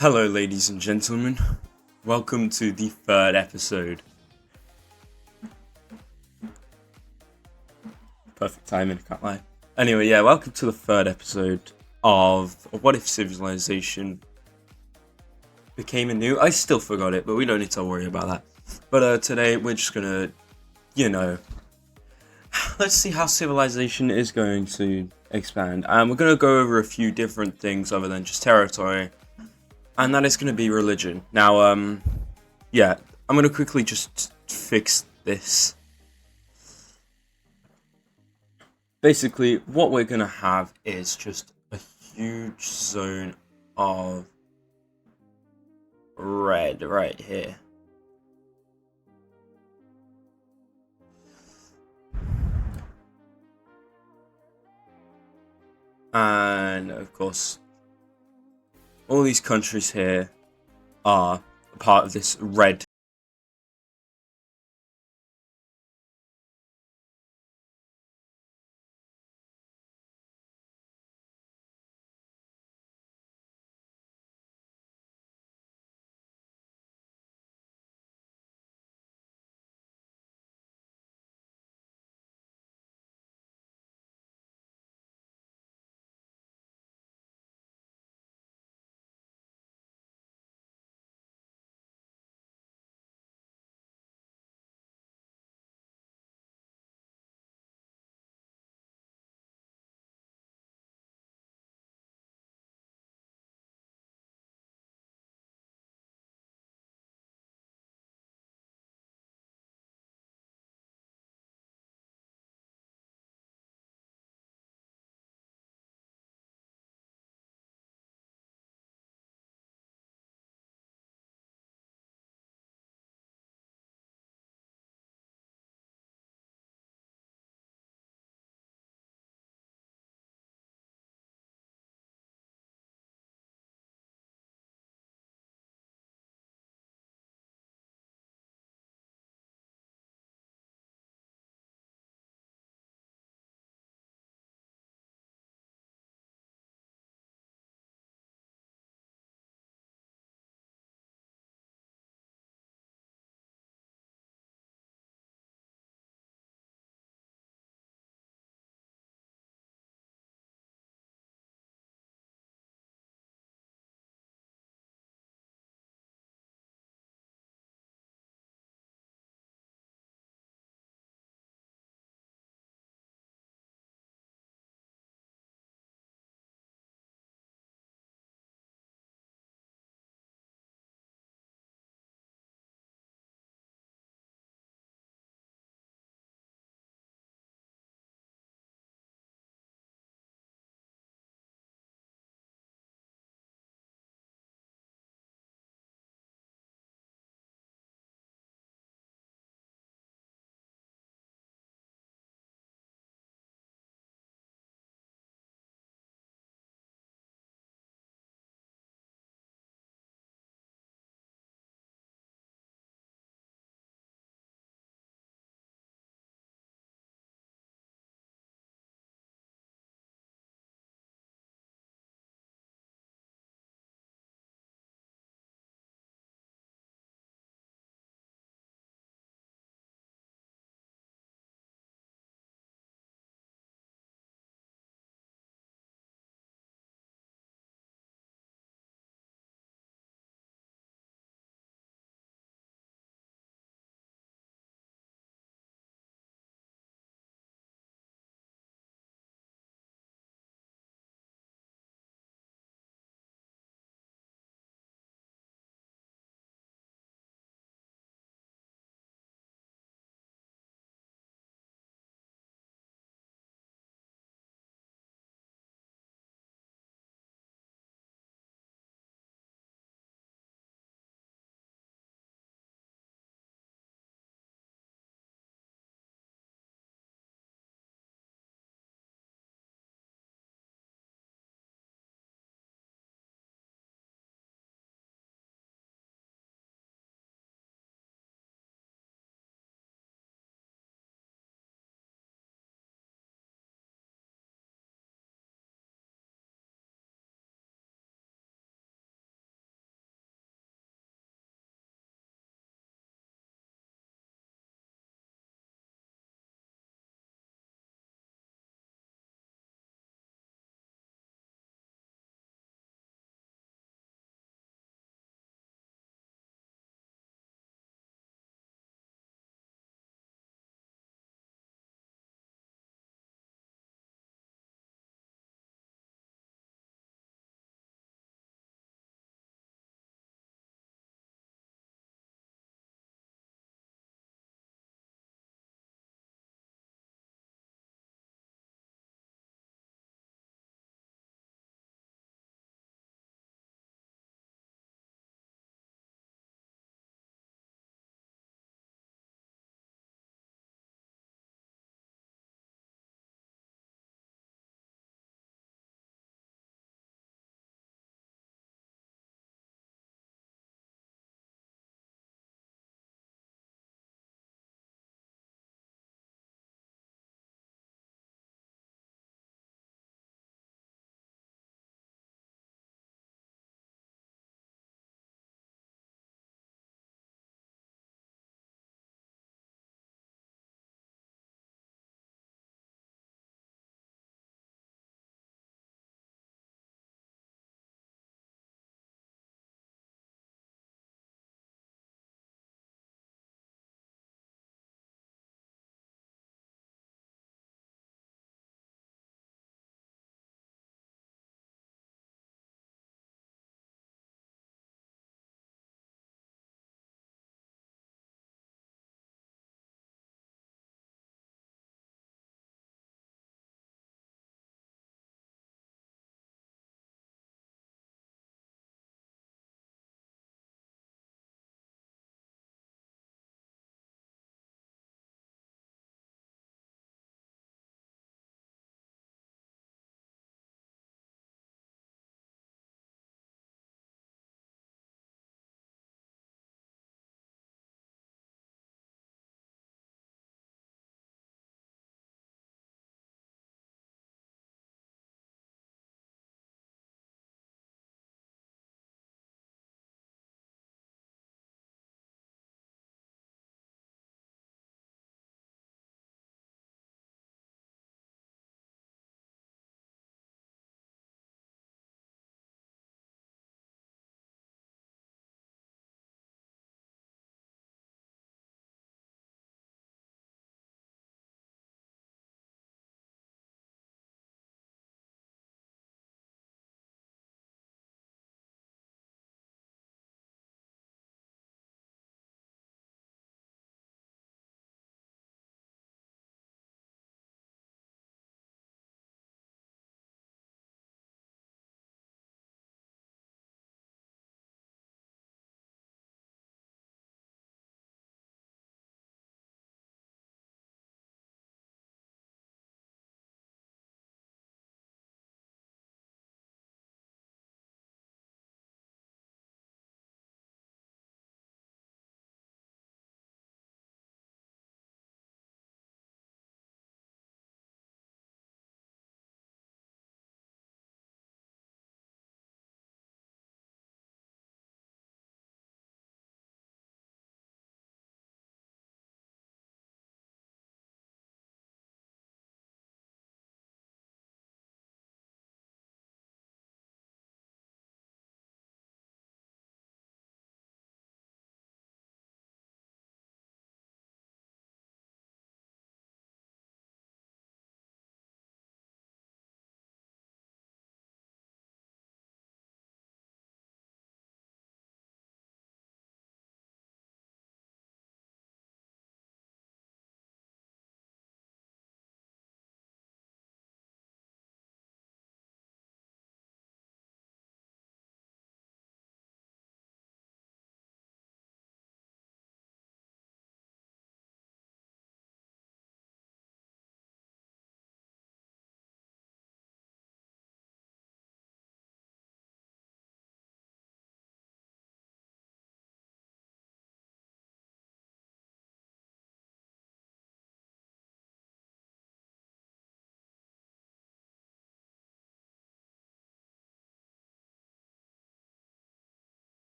Hello, ladies and gentlemen. Welcome to the third episode. Perfect timing, can't lie. Anyway, yeah, welcome to the third episode of What If Civilization Became a New. I still forgot it, but we don't need to worry about that. But today we're just gonna, you know, let's see how civilization is going to expand. And we're gonna go over a few different things other than just territory, and that is gonna be religion. Now, yeah, I'm gonna quickly just fix this. Basically, what we're gonna have is just a huge zone of red right here. And of course, all these countries here are part of this red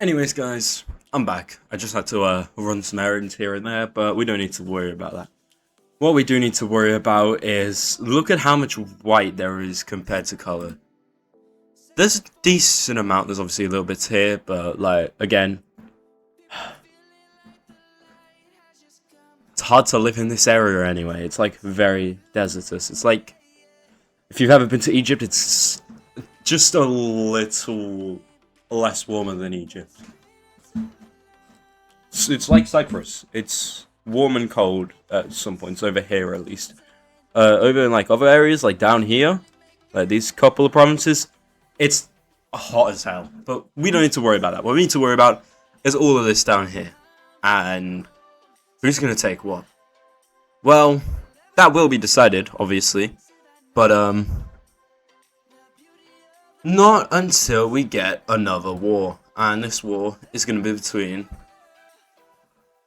Anyways, guys, I'm back. I just had to run some errands here and there, but we don't need to worry about that. What we do need to worry about is look at how much white there is compared to color. There's a decent amount. There's obviously a little bit here, but like again, it's hard to live in this area anyway. It's like very desertous. It's like if you've ever been to Egypt, it's just a little less warmer than Egypt. It's like Cyprus. It's warm and cold at some points over here, at least. Over in like other areas, like down here, like these couple of provinces, it's hot as hell. But we don't need to worry about that. What we need to worry about is all of this down here, and who's gonna take what? Well, that will be decided, obviously, but not until we get another war, and this war is gonna be between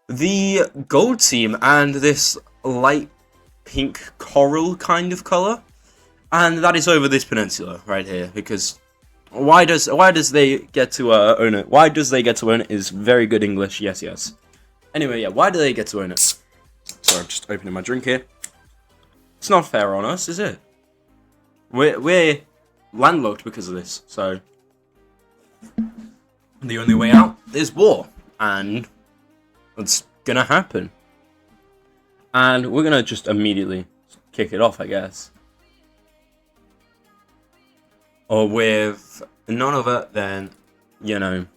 the gold team and this light pink coral kind of color, and that is over this peninsula right here. Because why does they get to own it? Why does they get to own it is very good English. Yes, yes. Anyway, yeah. Why do they get to own it? Sorry, I'm just opening my drink here. It's not fair on us, is it? We're landlocked because of this. So the only way out is war, and it's gonna happen. And we're gonna just immediately kick it off, I guess. Or with none other than, you know,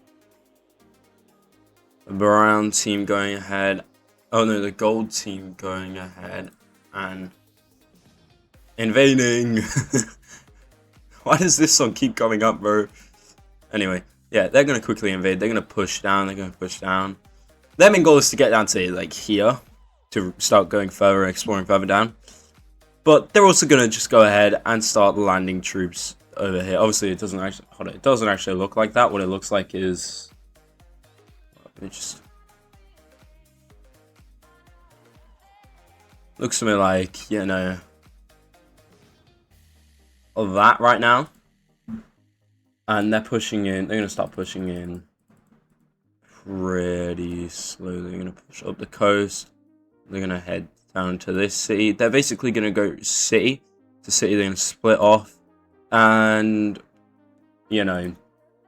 the brown team going ahead. Oh no, the gold team going ahead and invading. Why does this song keep coming up, bro? Anyway, yeah, they're gonna quickly invade. They're gonna push down. They're gonna push down. Their main goal is to get down to like here, to start going further, exploring further down. But they're also gonna just go ahead and start landing troops over here. Obviously, it doesn't actually look like that. What it looks like is, it just looks to me like, you know, of that right now. And they're pushing in. They're gonna start pushing in pretty slowly. They're gonna push up the coast. They're gonna head down to this city. They're basically gonna go city to city. They're gonna split off, and you know,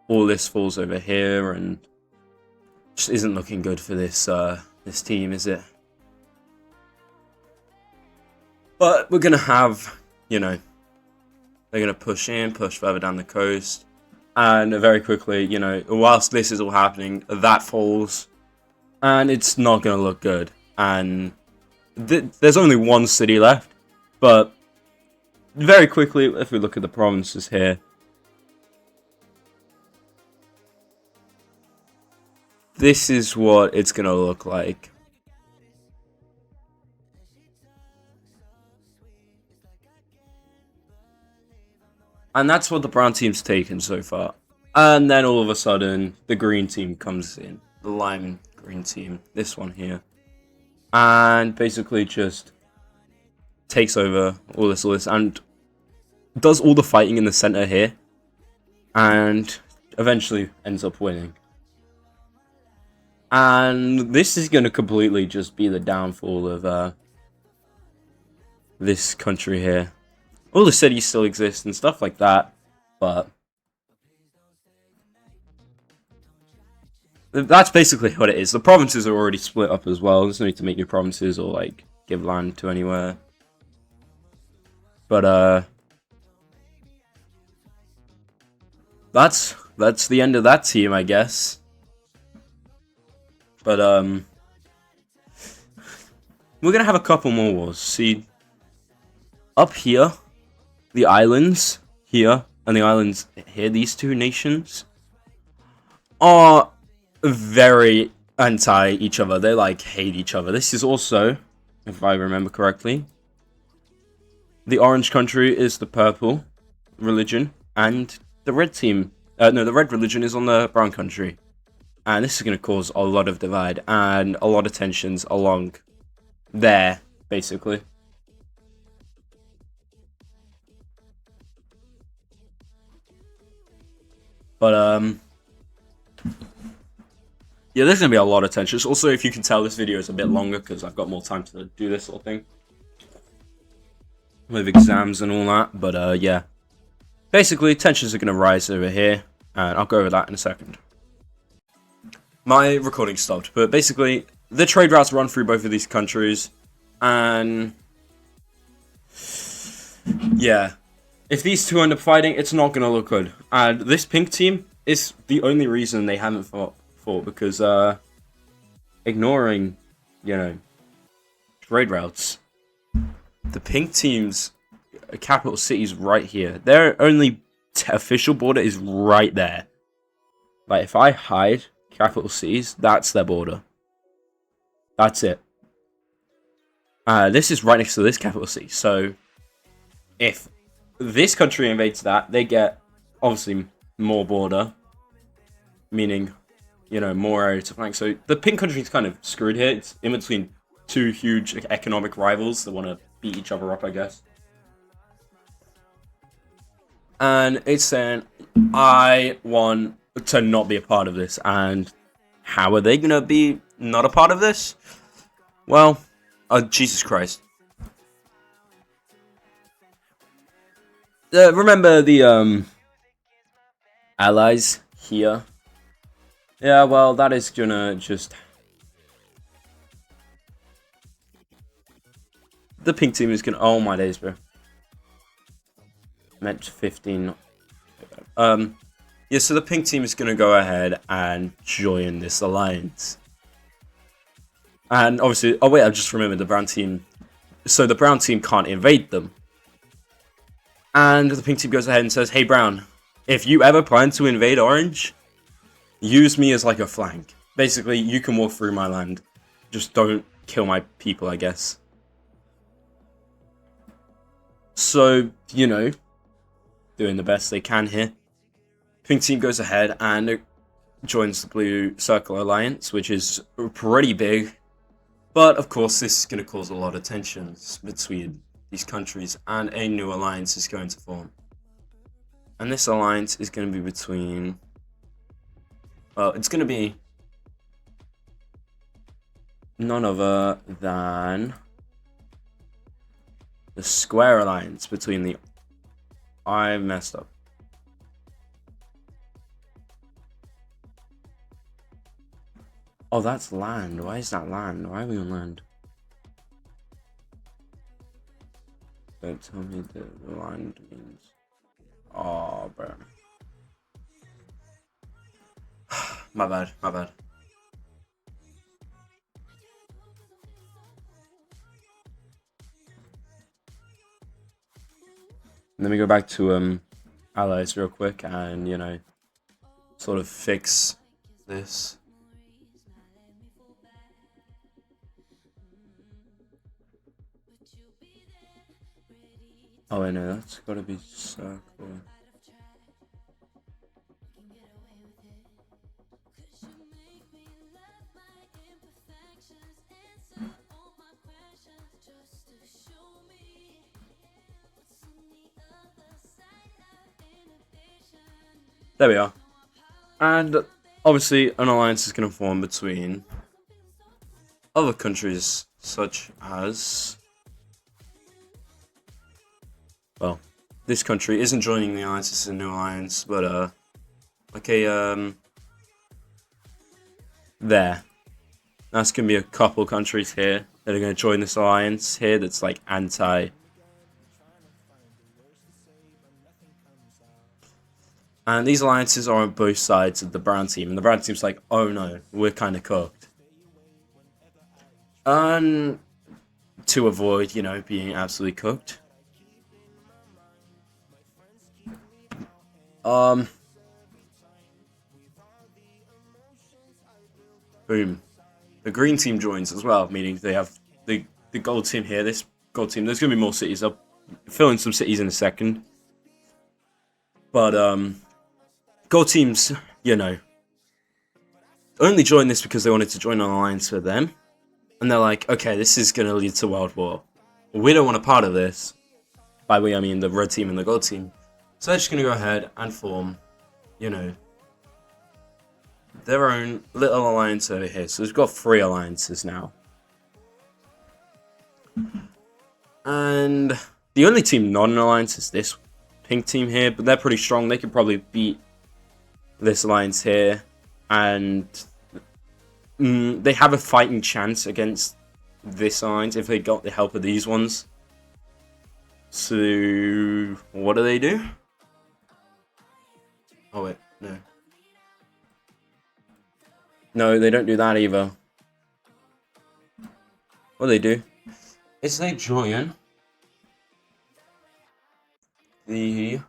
all this falls over here, and just isn't looking good for this this team, is it? But we're gonna have, you know, they're gonna push in, push further down the coast. And very quickly, you know, whilst this is all happening, that falls, and it's not going to look good. And there's only one city left, but very quickly, if we look at the provinces here, this is what it's going to look like. And that's what the brown team's taken so far. And then all of a sudden, the green team comes in. The lime green team. This one here. And basically just takes over all this, and does all the fighting in the center here. And eventually ends up winning. And this is going to completely just be the downfall of this country here. All the cities still exist and stuff like that, but that's basically what it is. The provinces are already split up as well. There's no need to make new provinces or like give land to anywhere. But that's the end of that team, I guess. But we're gonna have a couple more wars. See, up here, the islands here and the islands here, these two nations are very anti each other. They like hate each other. This is also, if I remember correctly, the orange country is the purple religion, and the red team, no, the red religion is on the brown country. And this is going to cause a lot of divide and a lot of tensions along there, basically. But Yeah, there's going to be a lot of tensions. Also, if you can tell, this video is a bit longer because I've got more time to do this sort of thing. With exams and all that. But, yeah. Basically, tensions are going to rise over here. And I'll go over that in a second. My recording stopped. But basically, the trade routes run through both of these countries. And... yeah. If these two end up fighting, it's not going to look good. And this pink team is the only reason they haven't fought. Because ignoring, you know, trade routes, the pink team's capital city is right here. Their only official border is right there. Like, if I hide capital cities, that's their border. That's it. This is right next to this capital city. So, if this country invades that, they get, obviously, more border. Meaning... you know, more area to flank. So the pink country is kind of screwed here. It's in between two huge economic rivals that want to beat each other up, I guess. And it's saying, I want to not be a part of this. And how are they going to be not a part of this? Well, Jesus Christ. Remember the allies here? Yeah, well, that is gonna just... the pink team is gonna... oh my days, bro. Meant 15... yeah, so the pink team is gonna go ahead and join this alliance. And obviously... oh wait, I just remembered the brown team... so the brown team can't invade them. And the pink team goes ahead and says, hey, brown, if you ever plan to invade orange... use me as like a flank. Basically, you can walk through my land. Just don't kill my people, I guess. So, you know, doing the best they can here. Pink team goes ahead and joins the Blue Circle Alliance, which is pretty big. But, of course, this is going to cause a lot of tensions between these countries, and a new alliance is going to form. And this alliance is going to be between... well, it's going to be none other than the Square Alliance between the... I messed up. Oh, that's land. Why is that land? Why are we on land? Don't tell me that the land means... oh, bro. My bad, my bad. Let me go back to allies real quick and, you know, sort of fix this. Oh, I know, that's gotta be circle. There we are. And obviously an alliance is going to form between other countries such as... well, this country isn't joining the alliance, it's a new alliance, but okay, there. That's going to be a couple countries here that are going to join this alliance here that's like anti... and these alliances are on both sides of the brown team. And the brown team's like, oh no, we're kind of cooked. And to avoid, you know, being absolutely cooked. Boom. The green team joins as well, meaning they have the gold team here. This gold team, there's going to be more cities. I'll fill in some cities in a second. But, gold teams, you know, only joined this because they wanted to join an alliance with them. And they're like, okay, this is going to lead to World War. We don't want a part of this. By we, I mean the red team and the gold team. So they're just going to go ahead and form, you know, their own little alliance over here. So we've got 3 alliances now. And the only team not an alliance is this pink team here, but they're pretty strong. They could probably beat this alliance here, and they have a fighting chance against this alliance if they got the help of these ones. So what do? Oh wait, no. No, they don't do that either. What do is they join the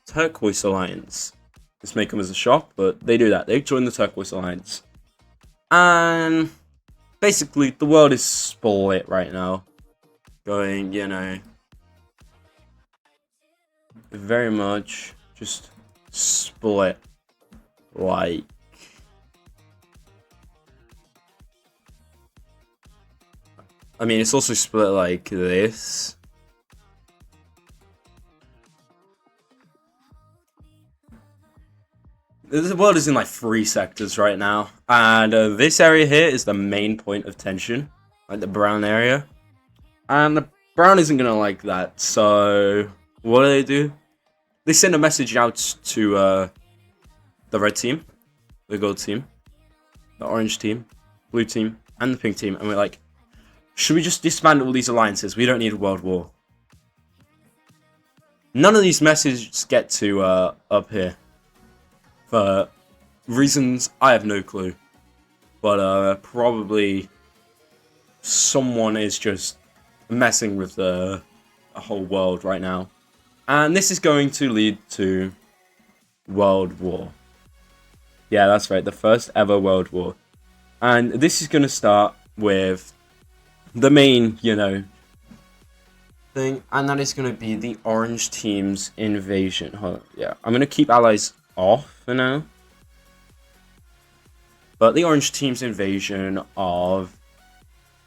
Turquoise Alliance. Let's make them as a shop, but they do that. They join the Turquoise Alliance. And basically, the world is split right now. Going, you know, very much just split. Like, I mean, it's also split like this. The world is in like 3 sectors right now, and this area here is the main point of tension, like the brown area, and the brown isn't gonna like that. So what do? They send a message out to the red team, the gold team, the orange team, blue team, and the pink team, and we're like, should we just disband all these alliances? We don't need a world war. None of these messages get to up here. For reasons I have no clue. But probably someone is just messing with the whole world right now. And this is going to lead to World War. Yeah, that's right, the first ever World War. And this is going to start with the main, you know, thing. And that is going to be the orange team's invasion. Hold on, yeah, I'm going to keep allies off for now, but the orange team's invasion of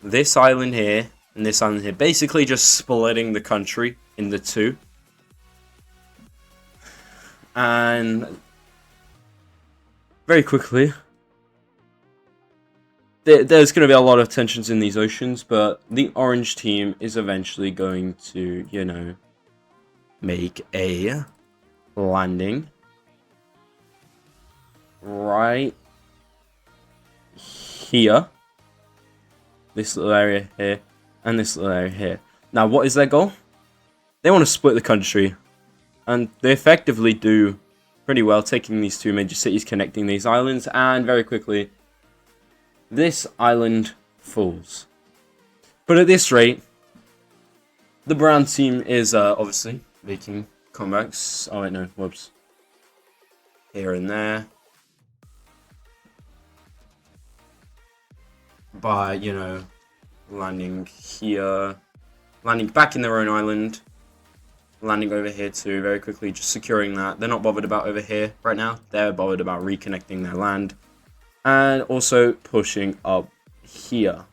this island here and this island here, basically just splitting the country into 2, and very quickly there's going to be a lot of tensions in these oceans, but the orange team is eventually going to, you know, make a landing right here, this little area here, and this little area here. Now, what is their goal? They want to split the country, and they effectively do pretty well, taking these 2 major cities, connecting these islands, and very quickly, this island falls. But at this rate, the brown team is obviously making comebacks. Oh wait, no, whoops. Here and there. By, you know, landing here, landing back in their own island, landing over here too, very quickly, just securing that. They're not bothered about over here right now. They're bothered about reconnecting their land, and also pushing up here.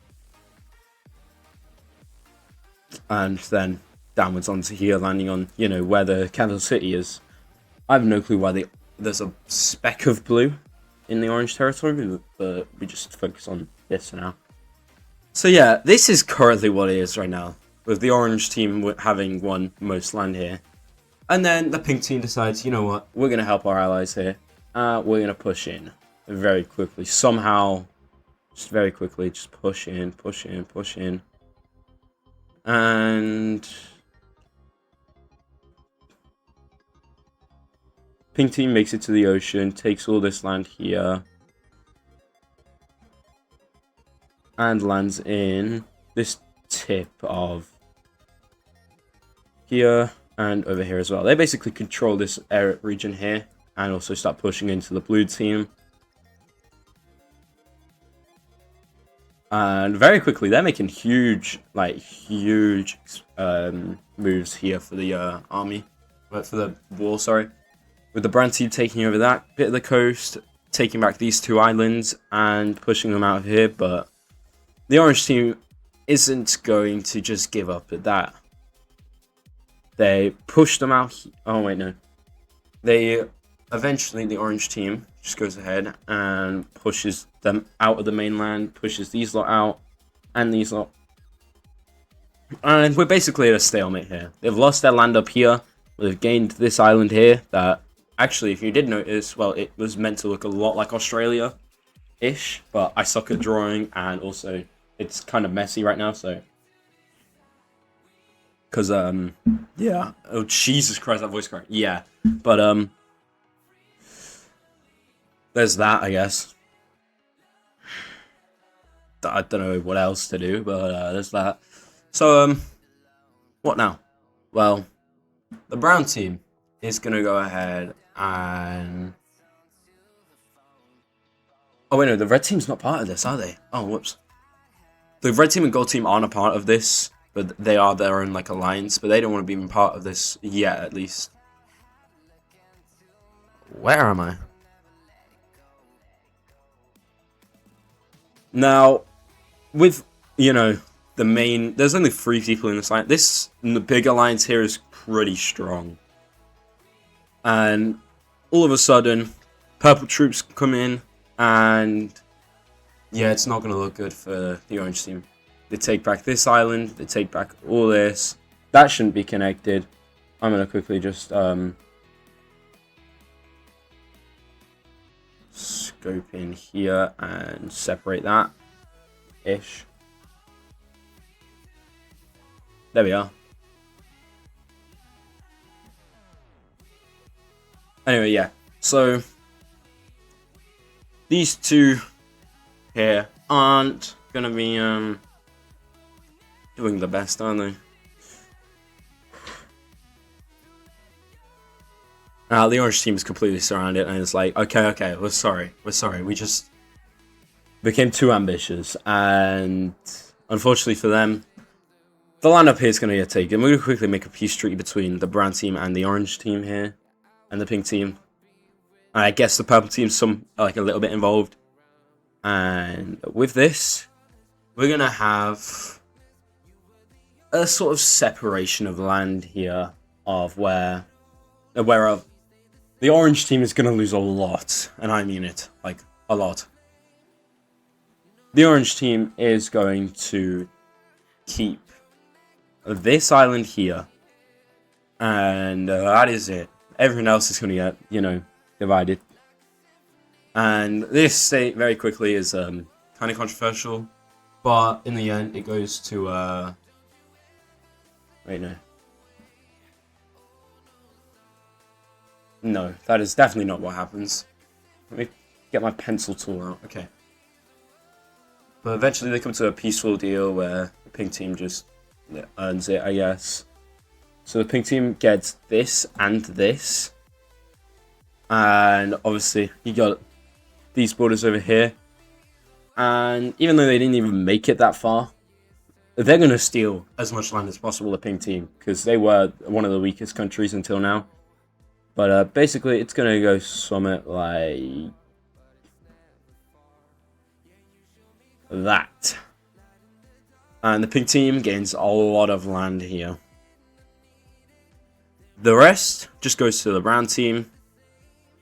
And then downwards onto here, landing on, you know, where the capital city is. I have no clue why there's a speck of blue in the orange territory, but we just focus on this for now. So yeah, this is currently what it is right now, with the orange team having won most land here. And then the pink team decides, you know what, we're going to help our allies here. We're going to push in very quickly. Somehow, just very quickly, just push in, push in, push in. And pink team makes it to the ocean, takes all this land here, and lands in this tip of here and over here as well. They basically control this area region here, and also start pushing into the blue team. And very quickly, they're making huge moves here for the army, for the war, sorry. With the brown team taking over that bit of the coast, taking back these 2 islands and pushing them out of here, but the orange team isn't going to just give up at that. They push them out. Oh wait, no. They eventually the orange team just goes ahead and pushes them out of the mainland, pushes these lot out, and these lot. And we're basically at a stalemate here. They've lost their land up here. They've gained this island here that, actually, if you did notice, well, it was meant to look a lot like Australia-ish, but I suck at drawing, and also it's kind of messy right now, so... Because, yeah. Oh, Jesus Christ, that voice crack. Yeah. But, there's that, I guess. I don't know what else to do, but, there's that. So, what now? Well, the brown team is going to go ahead and... Oh, wait, no, the red team's not part of this, are they? Oh, whoops. The red team and gold team aren't a part of this, but they are their own, like, alliance, but they don't want to be part of this yet, at least. Where am I? Now, with, you know, the main... There's only 3 people in this alliance. The big alliance here is pretty strong. And all of a sudden, purple troops come in, and... Yeah, it's not going to look good for the orange team. They take back this island, they take back all this. That shouldn't be connected. I'm going to quickly just scope in here and separate that ish. There we are. Anyway, yeah. So these two here aren't gonna be doing the best, are they? The orange team is completely surrounded, and it's like, okay, we're sorry, we just became too ambitious, and unfortunately for them, the land up here is going to get taken. We're going to quickly make a peace treaty between the brown team and the orange team here, and the pink team. I guess the purple team's like a little bit involved, and with this, we're going to have a sort of separation of land here, of whereof the orange team is going to lose a lot, and I mean it, like, a lot. The orange team is going to keep this island here, and that is it. Everything else is going to get, you know, divided. And this state, very quickly, is kind of controversial, but in the end, it goes to, wait, no. No, that is definitely not what happens. Let me get my pencil tool out. Okay. But eventually they come to a peaceful deal where the pink team just earns it, I guess. So the pink team gets this and this. And obviously you got these borders over here. And even though they didn't even make it that far, they're going to steal as much land as possible, the pink team. Because they were one of the weakest countries until now. But basically, it's going to go something like that. And the pink team gains a lot of land here. The rest just goes to the brown team.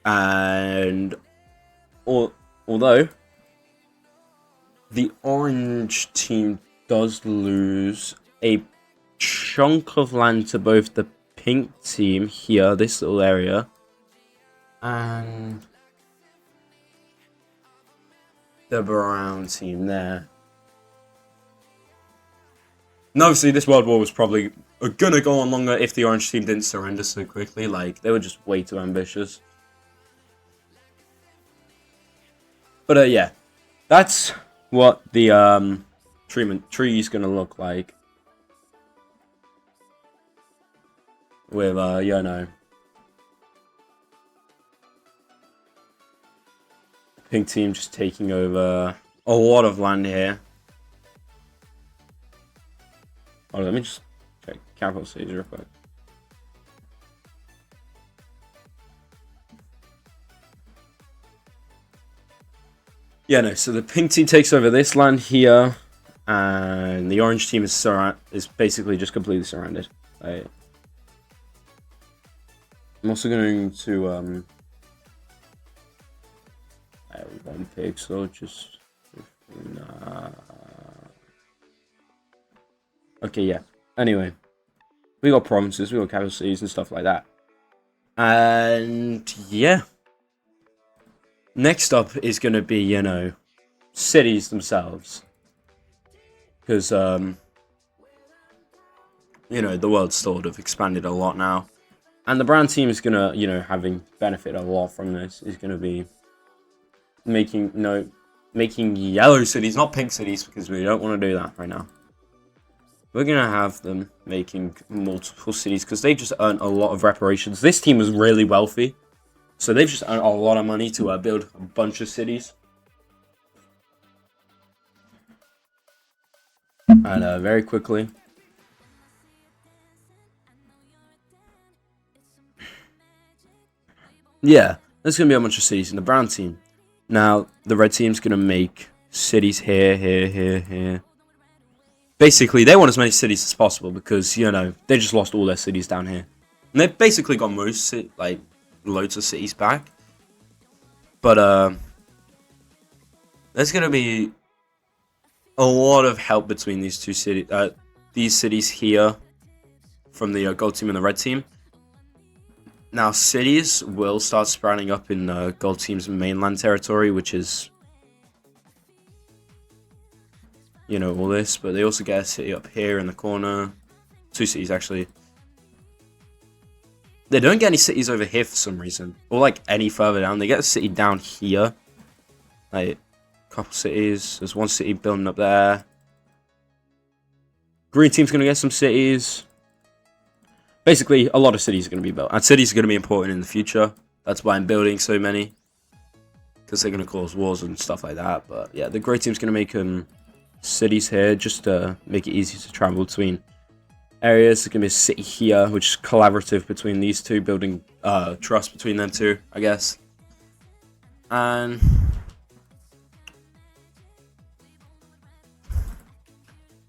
And although the orange team does lose a chunk of land to both the pink team here, this little area, and the brown team there. And obviously this world war was probably gonna go on longer if the orange team didn't surrender so quickly. Like, they were just way too ambitious. But yeah, that's what the tree is gonna look like. With, you know, pink team just taking over a lot of land here. Oh, let me just check capital cities real quick. Yeah, no, so the pink team takes over this land here, and the orange team is basically just completely surrounded. I'm also going to 1 pixel, just... Nah. Okay, yeah. Anyway. We got provinces, we got capital cities and stuff like that. And, yeah. Next up is going to be, you know, cities themselves. Because, you know, the world's sort of expanded a lot now. And the brown team is going to, you know, having benefited a lot from this, is going to be making yellow cities, not pink cities, because we don't want to do that right now. We're going to have them making multiple cities, because they just earned a lot of reparations. This team was really wealthy, so they've just earned a lot of money to build a bunch of cities. And very quickly... Yeah, there's going to be a bunch of cities in the brown team. Now, the red team's going to make cities here, here, here, here. Basically, they want as many cities as possible because, you know, they just lost all their cities down here. And they've basically got loads of cities back. But, there's going to be a lot of help between these two cities, these cities here from the gold team and the red team. Now, cities will start sprouting up in gold team's mainland territory, which is, you know, all this. But they also get a city up here in the corner. 2 cities, actually. They don't get any cities over here for some reason. Or, like, any further down. They get a city down here. Like, a couple cities. There's 1 city building up there. Green team's going to get some cities. Basically, a lot of cities are going to be built. And cities are going to be important in the future. That's why I'm building so many. Because they're going to cause wars and stuff like that. But yeah, the grey team's going to make cities here. Just to make it easy to travel between areas. There's going to be a city here. Which is collaborative between these two. Building trust between them two, I guess. And...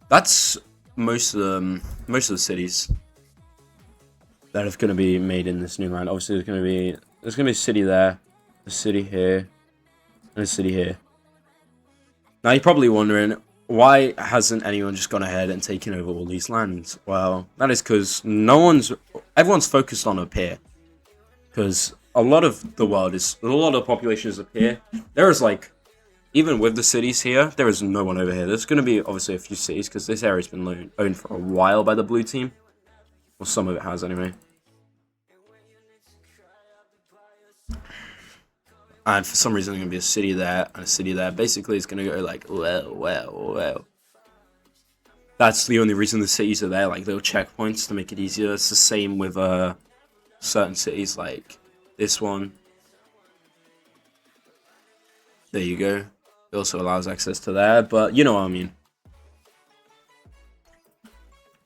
that's most of the cities that are going to be made in this new land. Obviously, there's going to be a city there, a city here, and a city here. Now, you're probably wondering, why hasn't anyone just gone ahead and taken over all these lands? Well, that is because everyone's focused on up here. Because a lot of the population is up here. There is, like, even with the cities here, there is no one over here. There's going to be, obviously, a few cities, because this area's been owned for a while by the blue team. Well, some of it has, anyway. And for some reason, there's going to be a city there and a city there. Basically, it's going to go like, well. That's the only reason the cities are there, like little checkpoints to make it easier. It's the same with certain cities, like this one. There you go. It also allows access to there, but you know what I mean.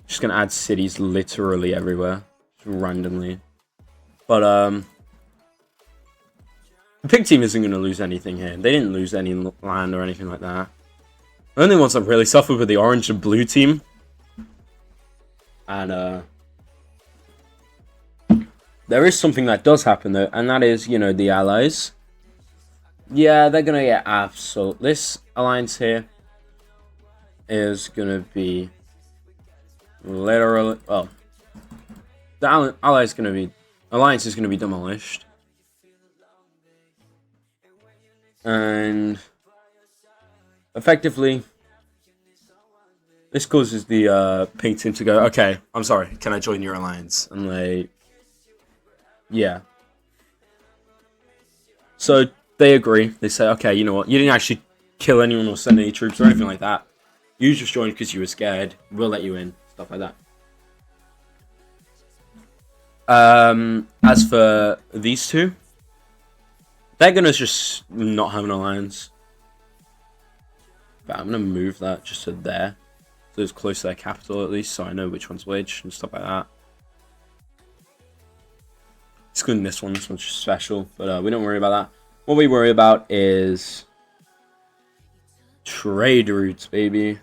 Just gonna add cities literally everywhere, randomly. But the pink team isn't gonna lose anything here. They didn't lose any land or anything like that. The only ones that really suffered were the orange and blue team. And there is something that does happen though, and that is, you know, the allies. Yeah, they're gonna get absolute. This alliance here is gonna be literally, well, the alliance is gonna be demolished, and effectively, this causes the pink team to go, okay, I'm sorry, can I join your alliance? And they, yeah. So they agree. They say, okay, you know what? You didn't actually kill anyone or send any troops or anything like that. You just joined because you were scared. We'll let you in. Stuff like that. As for these two, they're going to just not have an alliance. But I'm going to move that just to there. So it's close to their capital at least, so I know which one's which and stuff like that. Excluding this one's just special, but we don't worry about that. What we worry about is trade routes, baby.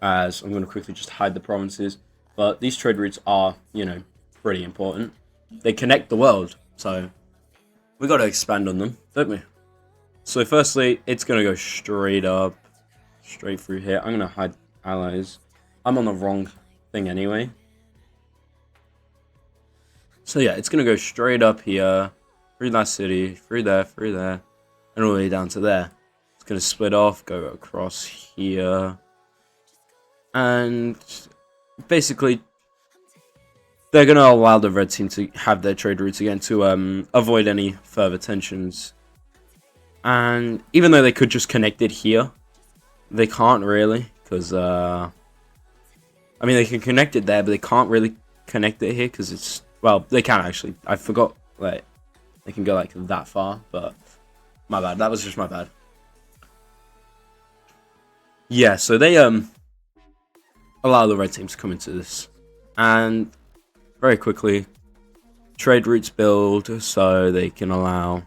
As I'm going to quickly just hide the provinces. But these trade routes are, you know, pretty important. They connect the world, so we got to expand on them, don't we? So firstly, it's going to go straight up, straight through here. I'm going to hide allies. I'm on the wrong thing anyway. So yeah, it's going to go straight up here, through that city, through there, and all the way down to there. It's going to split off, go across here. And basically, they're going to allow the red team to have their trade routes again to avoid any further tensions. And even though they could just connect it here, they can't really, because, I mean, they can connect it there, but they can't really connect it here, because it's, well, they can actually. I forgot, like, they can go, like, that far, but my bad. That was just my bad. Yeah, so they, allow the red team to come into this. And very quickly, trade routes build so they can allow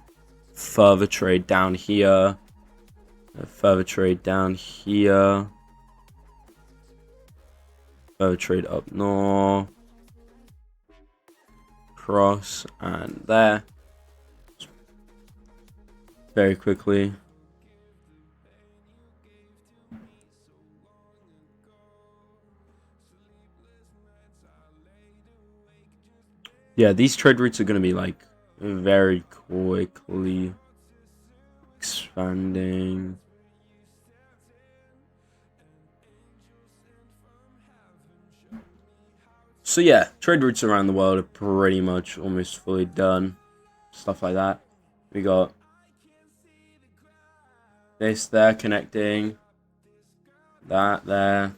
further trade down here, further trade down here, further trade up north, cross, and there. Very quickly. Yeah, these trade routes are going to be like very quickly expanding. So yeah, trade routes around the world are pretty much almost fully done. Stuff like that. We got this there connecting. That there.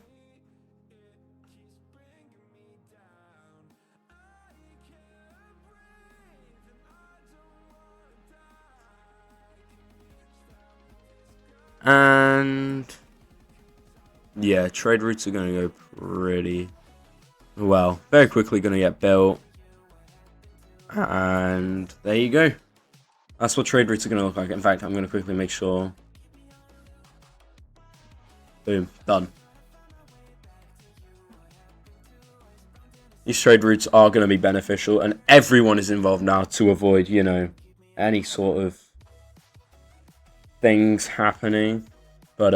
And yeah, trade routes are going to go pretty well. Very quickly going to get built. And there you go. That's what trade routes are going to look like. In fact, I'm going to quickly make sure. Boom, done. These trade routes are going to be beneficial, and everyone is involved now to avoid, you know, any sort of things happening. But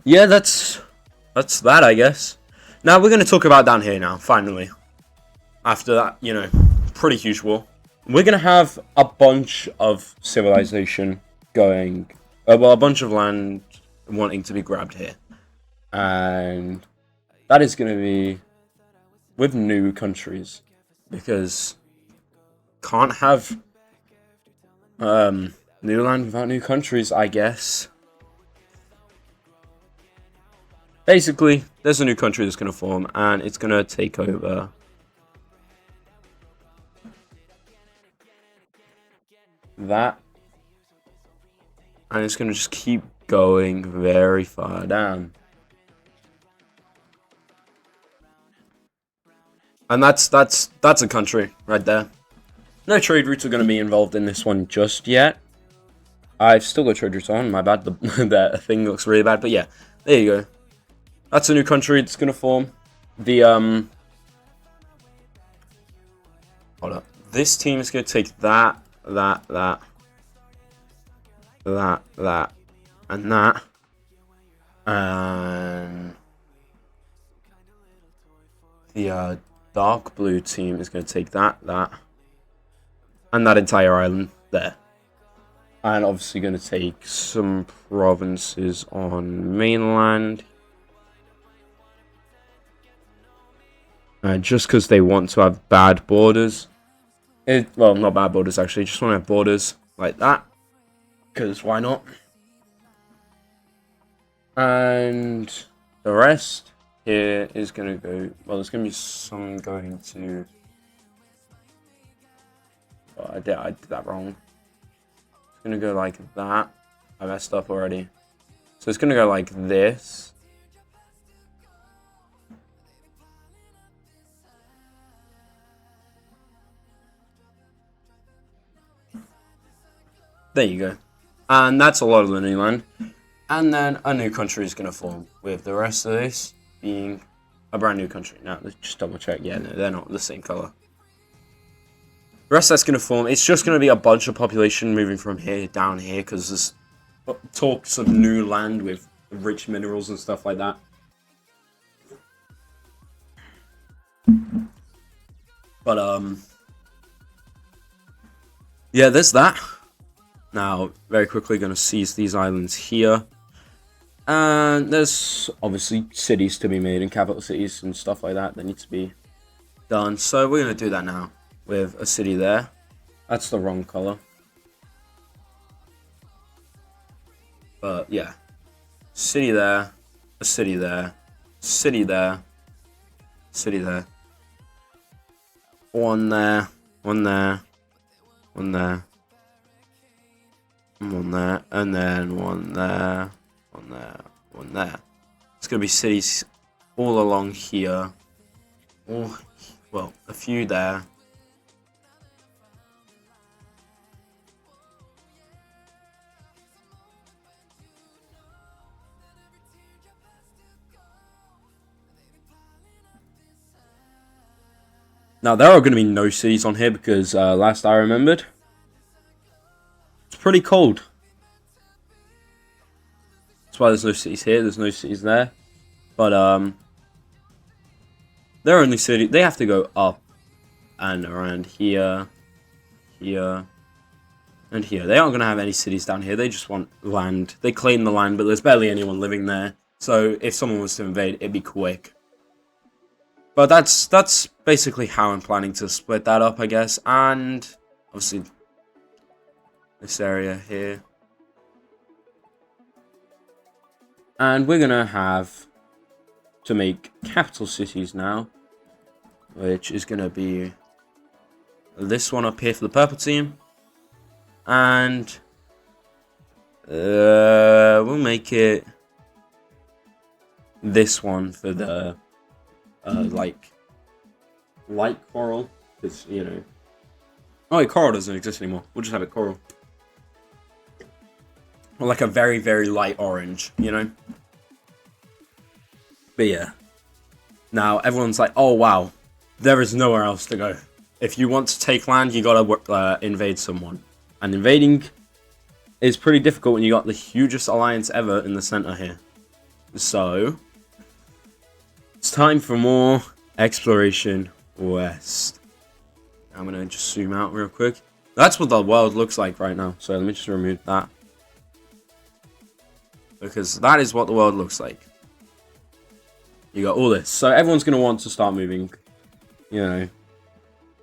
yeah, that's that, I guess. Now we're going to talk about down here now, finally. After that, you know, pretty huge war. We're going to have a bunch of civilization going, well, a bunch of land wanting to be grabbed here. And that is going to be with new countries, because can't have new land without new countries, I guess. Basically, there's a new country that's going to form, and it's going to take over that, and it's going to just keep going very far down. And that's a country right there. No trade routes are going to be involved in this one just yet. I've still got trade routes on. My bad. The thing looks really bad, but yeah, there you go. That's a new country that's going to form. The hold up. This team is going to take that, and that, and the dark blue team is going to take that, and that entire island there. And obviously going to take some provinces on mainland. Just because they want to have bad borders. Well, not bad borders, actually. Just want to have borders like that. Because why not? And the rest here is going to go... Well, there's going to be some going to... Oh, I did that wrong. It's going to go like that. I messed up already. So it's going to go like this. There you go. And that's a lot of the new land. And then a new country is going to form, with the rest of this being a brand new country. Now, let's just double check. Yeah, no, they're not the same color. The rest that's going to form, it's just going to be a bunch of population moving from here down here, because there's talks of new land with rich minerals and stuff like that. But, yeah, there's that. Now, very quickly going to seize these islands here. And there's obviously cities to be made and capital cities and stuff like that need to be done. So we're going to do that now with a city there. That's the wrong color. But yeah, city there, a city there, city there, city there. One there, one there, one there, one there, and then one there, one there, one there. It's going to be cities all along here. Oh, well, a few there. Now, there are going to be no cities on here because last I remembered, it's pretty cold. That's why there's no cities here, there's no cities there. But, they're only cities, they have to go up and around here, here, and here. They aren't going to have any cities down here, they just want land. They claim the land, but there's barely anyone living there. So, if someone was to invade, it'd be quick. But that's basically how I'm planning to split that up, I guess. And obviously this area here. And we're gonna have to make capital cities now, which is gonna be this one up here for the purple team. And we'll make it this one for the like light coral, because you know. Oh wait, coral doesn't exist anymore. We'll just have it coral, or like a very very light orange, you know. But yeah, now everyone's like, oh wow, there is nowhere else to go. If you want to take land, you gotta invade someone, and invading is pretty difficult when you got the hugest alliance ever in the center here. So it's time for more exploration west. I'm gonna just zoom out real quick. That's what the world looks like right now. So let me just remove that, because that is what the world looks like. You got all this. So everyone's gonna want to start moving, you know,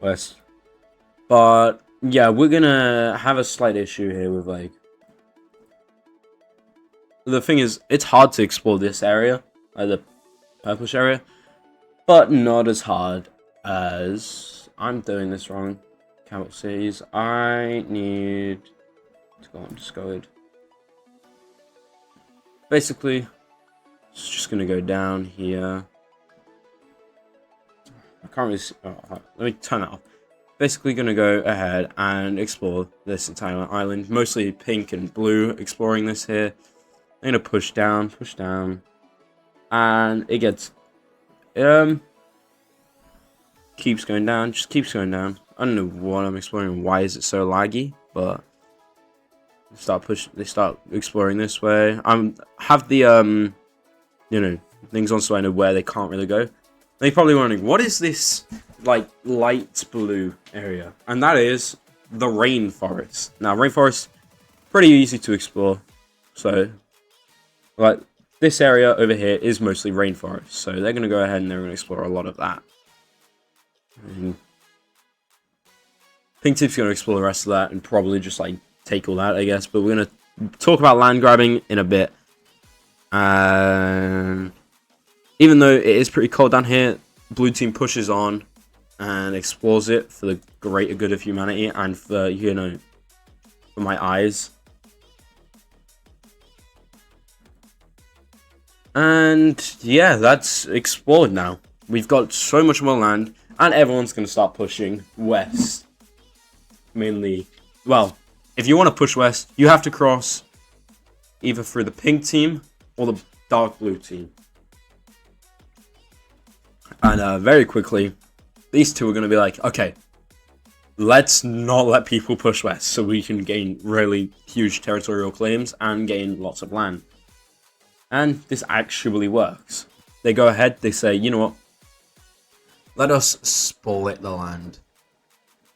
west. But yeah, we're gonna have a slight issue here with like. The thing is, it's hard to explore this area, the purplish area, but not as hard as I'm doing this wrong. Capital cities. I need to go on Discord. Basically, it's just gonna go down here. I can't really see, let me turn that off. Basically, gonna go ahead and explore this entire island, mostly pink and blue. Exploring this here. I'm gonna push down, and it gets keeps going down, just keeps going down. I don't know what I'm exploring, why is it so laggy, but they start exploring this way. Have the you know, things on so I know where they can't really go. They're probably wondering, what is this like light blue area? And that is the rainforest. Now rainforest, pretty easy to explore. So like this area over here is mostly rainforest, so they're going to go ahead and they're going to explore a lot of that. And Pink Tip's going to explore the rest of that and probably just like take all that, I guess. But we're going to talk about land grabbing in a bit. And even though it is pretty cold down here, Blue Team pushes on and explores it for the greater good of humanity and for, you know, for my eyes. And yeah, that's explored now. We've got so much more land, and everyone's going to start pushing west. Mainly, well, if you want to push west, you have to cross either through the pink team or the dark blue team. And very quickly, these two are going to be like, okay, let's not let people push west so we can gain really huge territorial claims and gain lots of land. And this actually works. They go ahead, they say, you know what? Let us split the land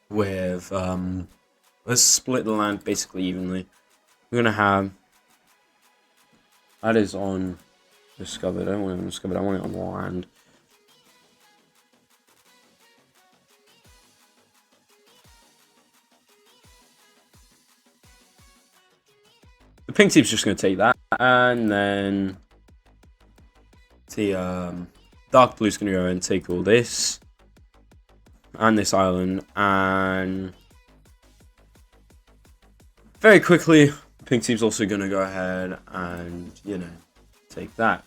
with, let's split the land basically evenly. We're gonna have, that is on discovered, I don't want it on discovered, I want it on land. The pink team's just going to take that, and then the dark blue's going to go and take all this, and this island, and very quickly, the pink team's also going to go ahead and, you know, take that.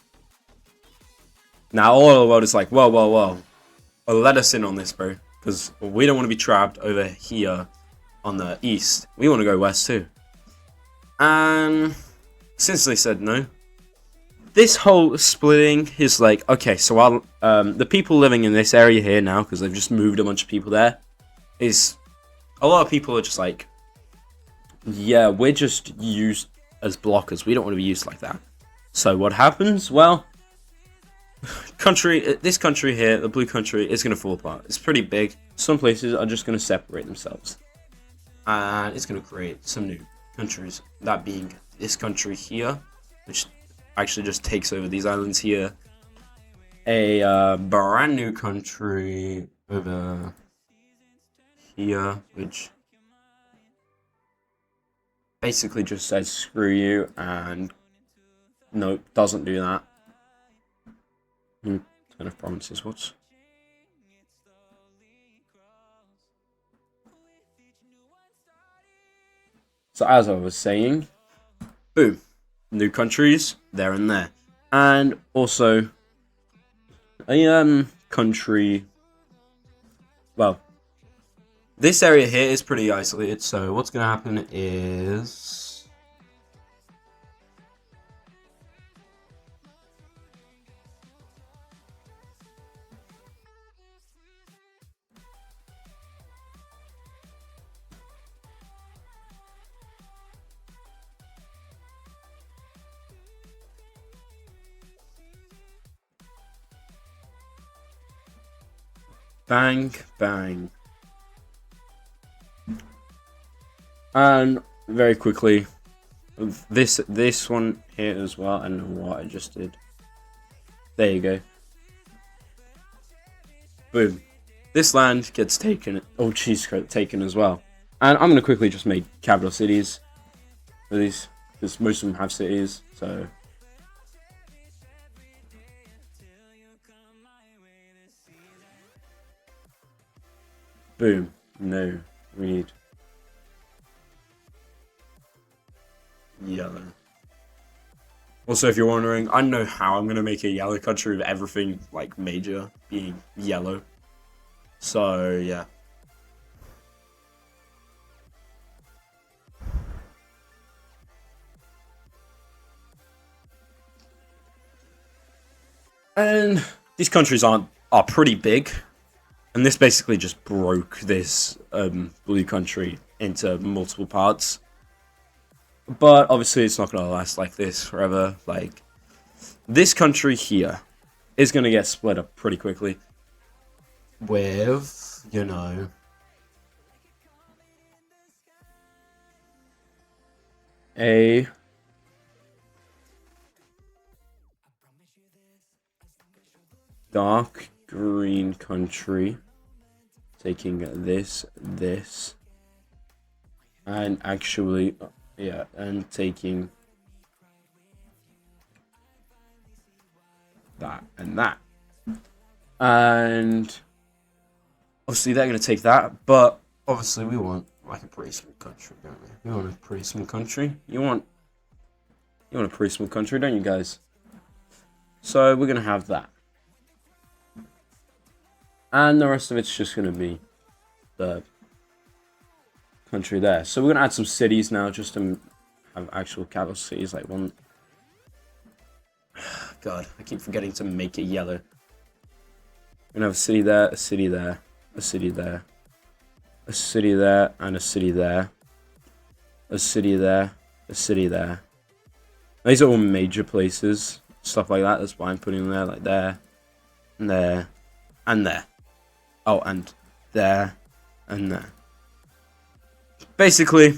Now, all of the world is like, whoa, let us in on this, bro, because we don't want to be trapped over here on the east. We want to go west, too. And since they said no, this whole splitting is like, okay, so I'll, the people living in this area here now, because they've just moved a bunch of people there, is a lot of people are just like, yeah, we're just used as blockers. We don't want to be used like that. So what happens? Well, this country here, the blue country, is going to fall apart. It's pretty big. Some places are just going to separate themselves. And it's going to create some new countries, that being this country here, which actually just takes over these islands here, a brand new country over here, which basically just says screw you, and nope, doesn't do that. Turn of promises, what? So as I was saying, boom, new countries there and there, and also a country. Well, this area here is pretty isolated. So what's gonna happen is bang, bang. And very quickly, this one here as well. I don't know what I just did. There you go. Boom. This land gets taken. Oh, cheese taken as well. And I'm going to quickly just make capital cities for these, because most of them have cities, so... Boom. No. We need yellow. Also, if you're wondering, I don't know how I'm going to make a yellow country with everything, like, major being yellow. So, yeah. And these countries are pretty big. And this basically just broke this blue country into multiple parts. But obviously it's not going to last like this forever. Like, this country here is going to get split up pretty quickly. With, you know... a... dark green country. Taking this, and actually, yeah, and taking that and that. And obviously they're going to take that, but obviously we want like a pretty small country, don't we? We want a pretty small country. You want a pretty small country, don't you guys? So we're going to have that. And the rest of it's just going to be the country there. So we're going to add some cities now, just to have actual capital cities, like one... God, I keep forgetting to make it yellow. We're going to have a city there, a city there, a city there. a city there, and a city there. A city there, a city there. These are all major places, stuff like that. That's why I'm putting them there, like there, and there, and there. Oh, and there, and there. Basically, a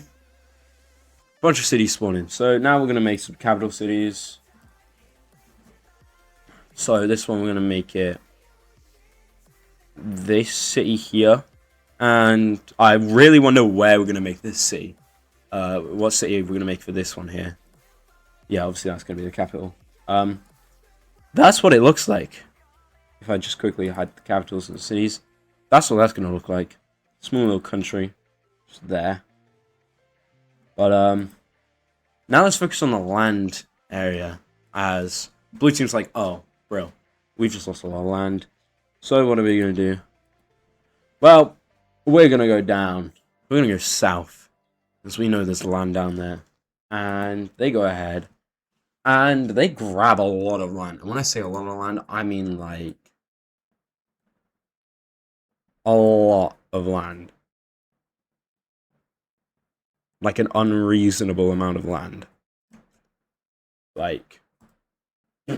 bunch of cities spawning. So now we're going to make some capital cities. So this one we're going to make it this city here. And I really want to know where we're going to make this city. What city we're going to make for this one here. Yeah, obviously that's going to be the capital. That's what it looks like. If I just quickly hide the capitals and the cities. That's what that's going to look like. Small little country. Just there. But, now let's focus on the land area. As blue team's like, oh, bro, we've just lost a lot of land. So what are we going to do? Well, we're going to go down. We're going to go south. Because we know there's land down there. And they go ahead. And they grab a lot of land. And when I say a lot of land, I mean like a lot of land. Like an unreasonable amount of land. Like,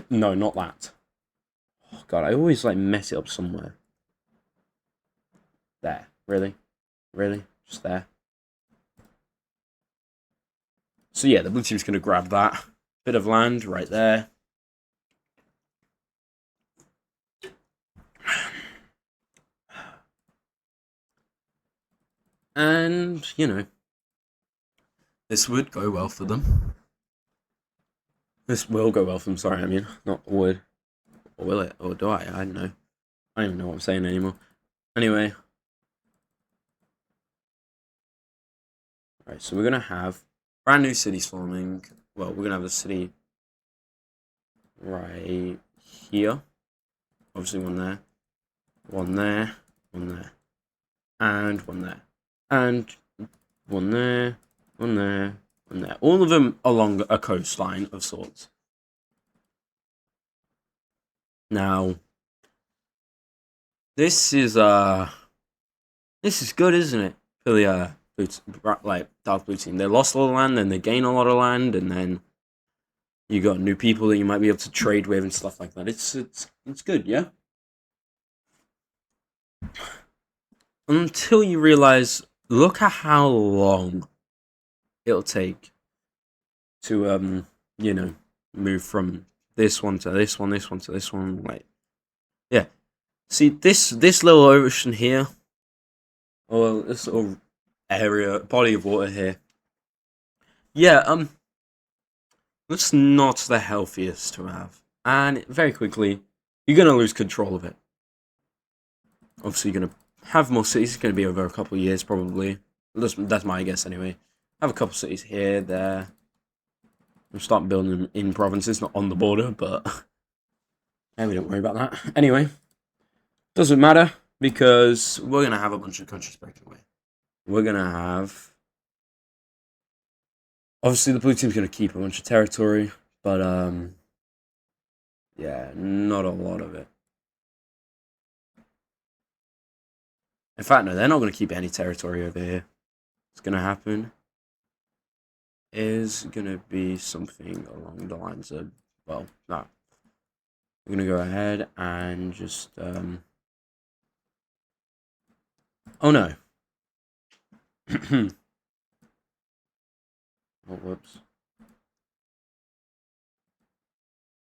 no, not that. Oh, God, I always like mess it up somewhere. There. Really? Really? Just there? So yeah, the blue team's going to grab that bit of land right there. And, you know, this would go well for them. This will go well for them, sorry, I mean, not would. Or will it? Or do I? I don't know. I don't even know what I'm saying anymore. Anyway. Alright, so we're going to have brand new cities forming. Well, we're going to have a city right here. Obviously one there. One there. One there. And one there. And one there. One there. One there. All of them along a coastline of sorts. Now, this is good, isn't it? For the dark blue team. They lost a lot of land, then they gain a lot of land, and then you got new people that you might be able to trade with and stuff like that. It's good, yeah. Until you realize, look at how long it'll take to you know, move from this one to this one, this one to this one. Like, yeah. See this little ocean here, or this little area, body of water here. Yeah, it's not the healthiest to have, and very quickly you're gonna lose control of it. Obviously, you're gonna have more cities. It's gonna be over a couple of years, probably. That's my guess, anyway. Have a couple cities here, there. We'll start building them in provinces, not on the border, but yeah, we don't worry about that. Anyway, doesn't matter because we're gonna have a bunch of countries breaking away. We're gonna have. Obviously, the blue team's gonna keep a bunch of territory, but yeah, not a lot of it. In fact, no, they're not gonna keep any territory over here. What's gonna happen is gonna be something along the lines of, well, no. We're gonna go ahead and just oh no. Oh, whoops.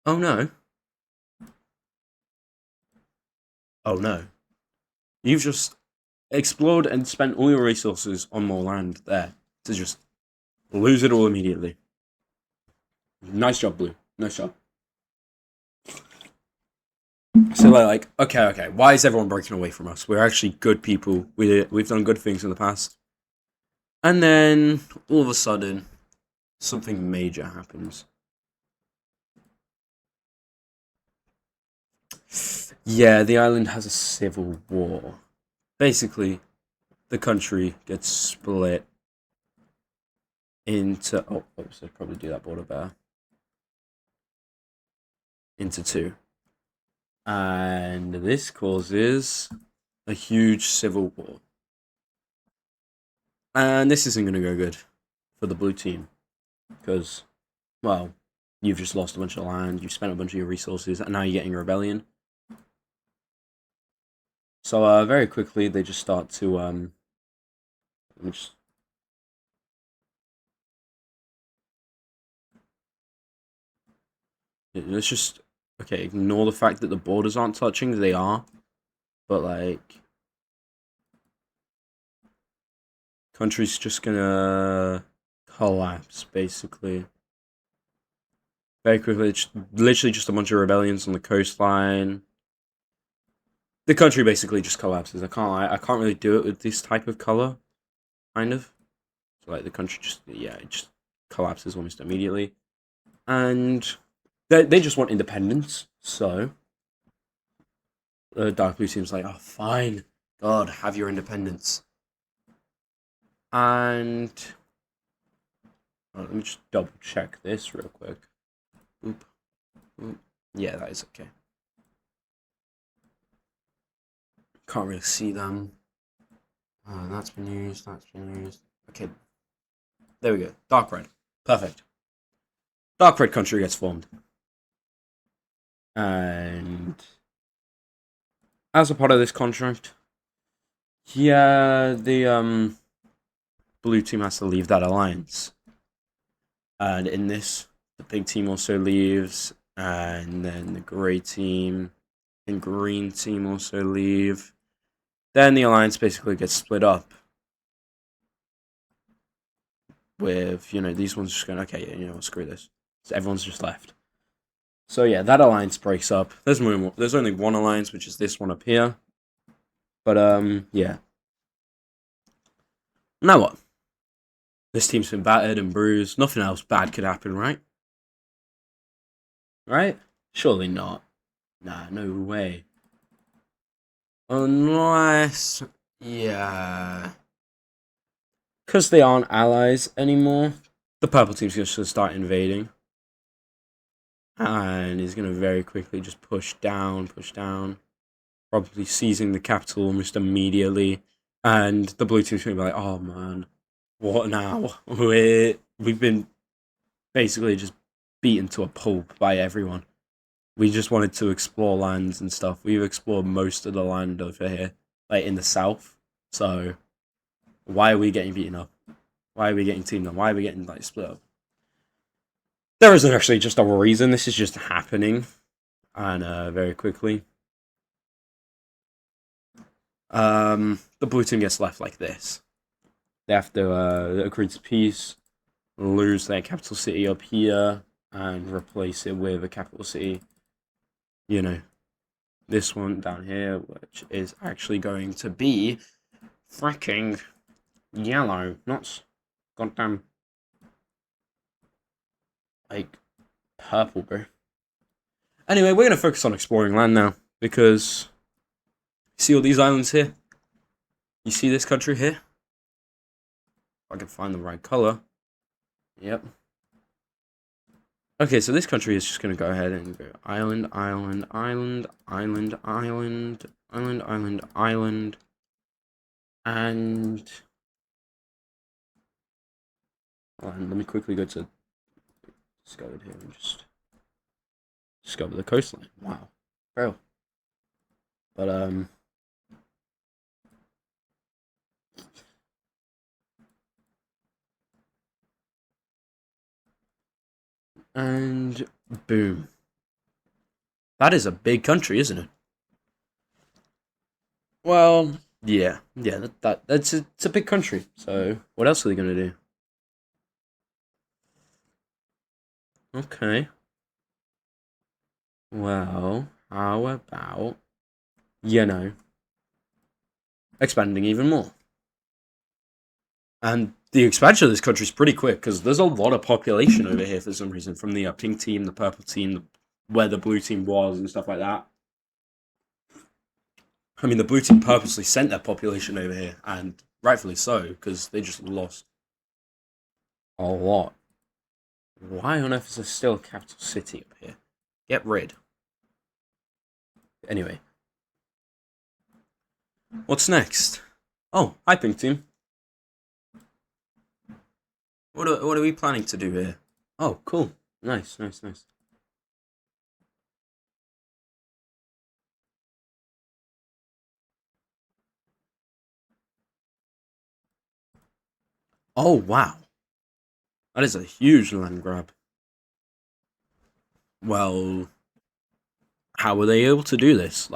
Oh no. Oh no. You've just explored and spent all your resources on more land there to just lose it all immediately. Nice job, Blue. Nice job. So they're like, okay, why is everyone breaking away from us? We're actually good people. We've done good things in the past. And then, all of a sudden, something major happens. Yeah, the island has a civil war. Basically, the country gets split into... Oh, oops, I'd probably do that border better. Into two. And this causes a huge civil war. And this isn't going to go good for the blue team. Because, well, you've just lost a bunch of land, you've spent a bunch of your resources, and now you're getting a rebellion. So, very quickly, they just start to, let me just... Let's just, okay, ignore the fact that the borders aren't touching, they are. But, like, country's just gonna collapse, basically. Very quickly, literally just a bunch of rebellions on the coastline. The country basically just collapses. I can't lie, I can't really do it with this type of color, kind of. So, like, the country just, yeah, it just collapses almost immediately. And they just want independence, so the Dark Blue team's like, oh, fine, God, have your independence. And let me just double check this real quick. Oop. Oop. Yeah, that is okay. Can't really see them. That's been used, that's been used. Okay. There we go. Dark red. Perfect. Dark red country gets formed. And as a part of this contract, yeah, the blue team has to leave that alliance. And in this, the pig team also leaves, and then the grey team and green team also leave. Then the alliance basically gets split up. With, you know, these ones just going, okay, you know, screw this. So everyone's just left. So yeah, that alliance breaks up. There's only one alliance, which is this one up here. But yeah. Now what? This team's been battered and bruised. Nothing else bad could happen, right? Right? Surely not. Nah, no way. Unless, yeah, because they aren't allies anymore, the purple team's just going to start invading. And is going to very quickly just push down. Probably seizing the capital almost immediately. And the blue team's going to be like, oh man, what now? We've been basically just beaten to a pulp by everyone. We just wanted to explore lands and stuff. We've explored most of the land over here, like in the south. So, why are we getting beaten up? Why are we getting teamed up? Why are we getting like split up? There isn't actually just a reason. This is just happening, and very quickly, the blue team gets left like this. They have to agree to peace, lose their capital city up here, and replace it with a capital city. You know, this one down here, which is actually going to be freaking yellow, not goddamn like purple, bro. Anyway, we're gonna focus on exploring land now because you see all these islands here. You see this country here? If I can find the right color. Yep. Okay, so this country is just going to go ahead and go island, island, island, island, island, island, island, island, and let me quickly go to discovered here and just discover the coastline. Wow, bro. But and boom. That is a big country, isn't it? Well, yeah, that's it's a big country. So what else are they gonna do? Okay. Well, how about, you know, expanding even more? And the expansion of this country is pretty quick because there's a lot of population over here for some reason from the pink team, the purple team, where the blue team was, and stuff like that. I mean, the blue team purposely sent their population over here, and rightfully so, because they just lost a lot. Why on earth is there still a capital city up here? Get rid. Anyway. What's next? Oh, hi, pink team. what are we planning to do here? Oh, cool. Nice, nice, nice. Oh, wow. That is a huge land grab. Well, how were they able to do this?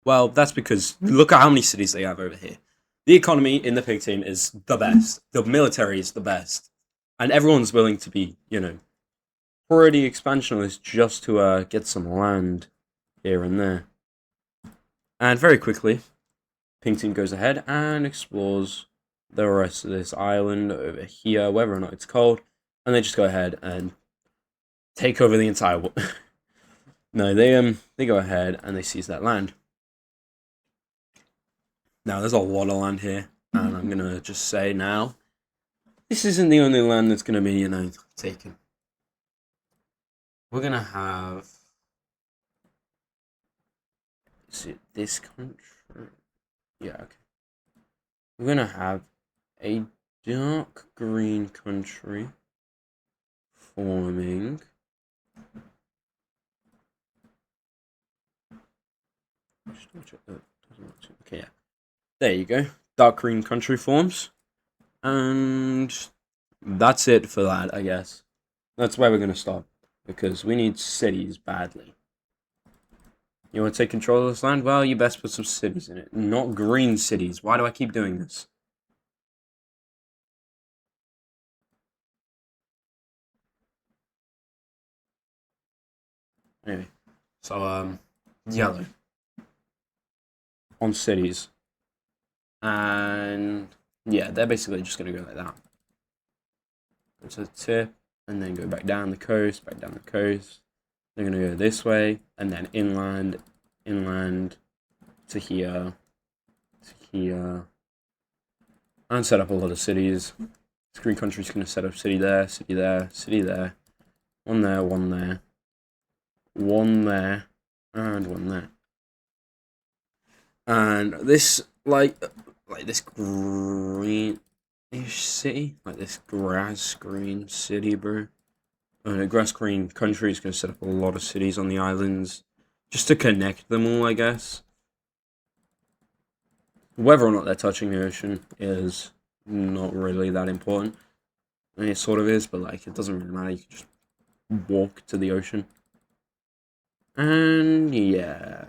Well, that's because look at how many cities they have over here. The economy in the pig team is the best. The military is the best, and everyone's willing to be, pretty expansionist just to get some land here and there. And very quickly, pink team goes ahead and explores the rest of this island over here, whether or not it's cold, and they just go ahead and take over the entire world. No, they go ahead and they seize that land. Now there's a lot of land here, and I'm gonna just say now, this isn't the only land that's gonna be, taken. We're gonna have, is it this country? Yeah, okay. We're gonna have a dark green country forming. Okay, yeah. There you go. Dark green country forms. And that's it for that, I guess. That's where we're going to stop. Because we need cities badly. You want to take control of this land? Well, you best put some cities in it. Not green cities. Why do I keep doing this? Anyway. So, yellow. On cities. And yeah, they're basically just going to go like that. Go to the tip, and then go back down the coast, back down the coast. They're going to go this way, and then inland, to here, and set up a lot of cities. This green country's going to set up city there, city there, city there. One there, one there. One there, and one there. And this, like this greenish city, like this grass green city, bro. And a grass green country is going to set up a lot of cities on the islands, just to connect them all, I guess. Whether or not they're touching the ocean is not really that important. I mean, it sort of is, but like it doesn't really matter. You can just walk to the ocean. And yeah,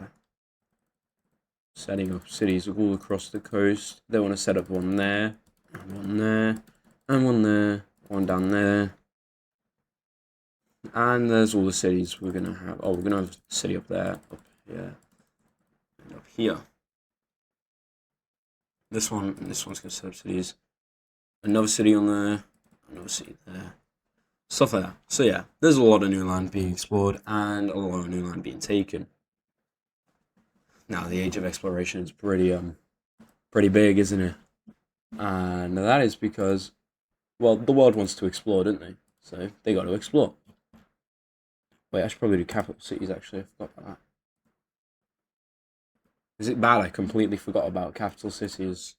setting up cities all across the coast. They want to set up one there, and one there, and one there, one down there. And there's all the cities we're going to have. Oh, we're going to have a city up there, up here, and up here. This one's going to set up cities. Another city on there, another city there. Stuff like that. So yeah, there's a lot of new land being explored and a lot of new land being taken. Now the age of exploration is pretty big, isn't it? And that is because, well, the world wants to explore, don't they? So they got to explore. Wait, I should probably do capital cities, actually. I forgot about that. Is it bad I completely forgot about capital cities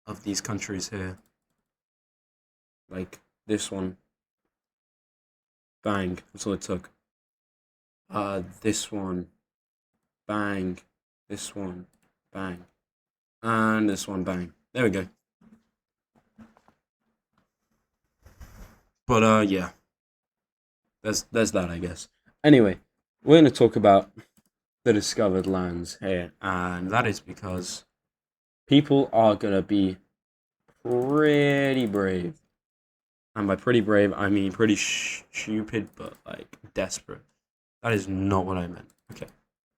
of these countries here? Like, this one. Bang. That's all it took. This one. Bang. This one. Bang. And this one. Bang. There we go. But, yeah. There's that, I guess. Anyway, we're going to talk about the discovered lands here, and that is because people are going to be pretty brave. And by pretty brave, I mean pretty stupid, but like desperate. That is not what I meant. Okay.